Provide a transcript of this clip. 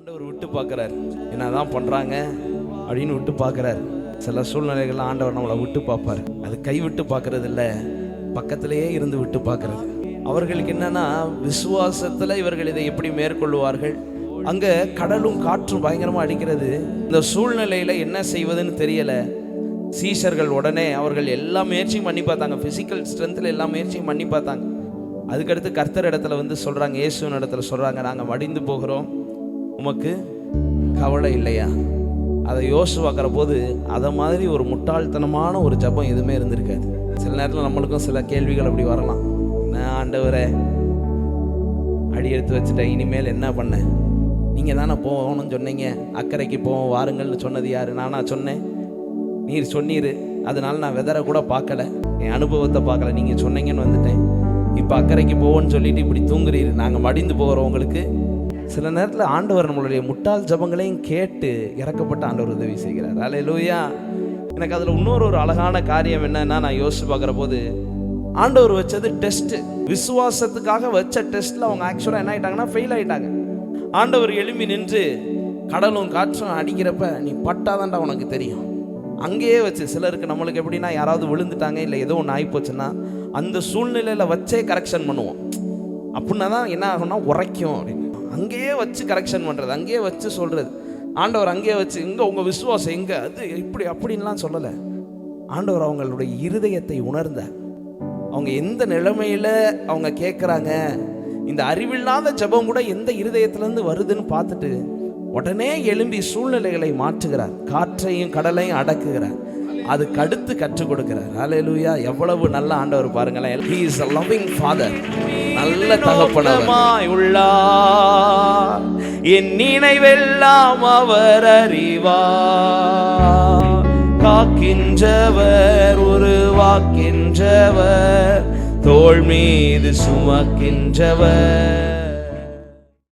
ஆண்டவர் விட்டு பார்க்குறாரு, என்னதான் பண்ணுறாங்க அப்படின்னு விட்டு பார்க்குறாரு. சில சூழ்நிலைகள்லாம் ஆண்டவர் நம்மளை விட்டு பார்ப்பார். அது கை விட்டு பார்க்கறது இல்லை, பக்கத்திலேயே இருந்து விட்டு பார்க்கறது. அவர்களுக்கு என்னன்னா, விசுவாசத்தில் இவர்கள் இதை எப்படி மேற்கொள்வார்கள்? அங்கே கடலும் காற்றும் பயங்கரமாக அடிக்கிறது. இந்த சூழ்நிலையில் என்ன செய்வதுன்னு தெரியலை. சீஷர்கள் உடனே அவர்கள் எல்லா முயற்சியும் பண்ணி பார்த்தாங்க, ஃபிசிக்கல் ஸ்ட்ரென்த்தில் எல்லா முயற்சியும் பண்ணி பார்த்தாங்க. அதுக்கடுத்து கர்த்தர் இடத்துல வந்து சொல்கிறாங்க, இயேசுவின் இடத்துல சொல்கிறாங்க, நாங்கள் மடிந்து போகிறோம், உமக்கு கவலை இல்லையா? அதை யோசிச்சு பார்க்குற போது அதை மாதிரி ஒரு முட்டாள்தனமான ஒரு ஜபம் எதுவுமே இருந்திருக்காது. சில நேரத்தில் நம்மளுக்கும் சில கேள்விகள் அப்படி வரலாம். நான் ஆண்டவரே அடி எடுத்து வச்சுட்டேன், இனிமேல் என்ன பண்ணேன்? நீங்கள் தானே போகணும்னு சொன்னீங்க, அக்கறைக்கு போவோம் வாருங்கள்னு சொன்னது யார்? நானா சொன்னேன்? நீர் சொன்னீர், அதனால நான் வெதரை கூட பார்க்கல, என் அனுபவத்தை பார்க்கல, நீங்கள் சொன்னீங்கன்னு வந்துட்டேன். இப்போ அக்கறைக்கு போவோன்னு சொல்லிட்டு இப்படி தூங்குறீர், நாங்கள் மடிந்து போகிறோம். உங்களுக்கு சில நேரத்தில் ஆண்டவர் நம்மளுடைய முட்டாள் ஜபங்களையும் கேட்டு இறக்கப்பட்ட ஆண்டவர் உதவி செய்கிறார். அல்லேலூயா. எனக்கு அதில் இன்னொரு அழகான காரியம் என்னன்னா, நான் யோசிச்சு பார்க்குற போது ஆண்டவர் வச்சது டெஸ்ட்டு, விசுவாசத்துக்காக வச்ச டெஸ்ட்டில் அவங்க ஆக்சுவலாக என்ன ஆகிட்டாங்கன்னா ஃபெயில் ஆகிட்டாங்க. ஆண்டவர் எழும்பி நின்று கடலும் காற்றும் அடிக்கிறப்ப நீ பட்டாதான்டா உனக்கு தெரியும். அங்கேயே வச்சு சிலருக்கு நம்மளுக்கு எப்படின்னா, யாராவது விழுந்துட்டாங்க இல்லை ஏதோ ஒன்று ஆகிப்போச்சுன்னா அந்த சூழ்நிலையில் வச்சே கரெக்ஷன் பண்ணுவோம். அப்படின்னா தான் என்ன ஆகும்னா உரைக்கும் அப்படின்னு. அங்கேயே வச்சு கரெக்ஷன் பண்ணுறது, அங்கேயே வச்சு சொல்கிறது. ஆண்டவர் அங்கேயே வச்சு இங்கே உங்கள் விசுவாசம் எங்கே, அது இப்படி அப்படின்லாம் சொல்லலை. ஆண்டவர் அவங்களுடைய இருதயத்தை உணர்ந்த, அவங்க எந்த நிலைமையில் அவங்க கேட்குறாங்க, இந்த அறிவில்லாத ஜெபம் கூட எந்த இருதயத்திலேருந்து வருதுன்னு பார்த்துட்டு உடனே எழும்பி சூழ்நிலைகளை மாற்றுகிறார், காற்றையும் கடலையும் அடக்குகிறார், அதுக்கு அடுத்து கற்றுக் கொடுக்கிறார். அல்லேலூயா. எவ்வளவு நல்ல ஆண்டவர் பாருங்களேன். He is a loving father. நல்ல தகப்பனாய் உள்ளார், என் நினைவெல்லாம் அவர் அறிவார். காக்கின்றவர், உருவாக்கின்றவர், தோள் மீது சுமக்கின்றவர்,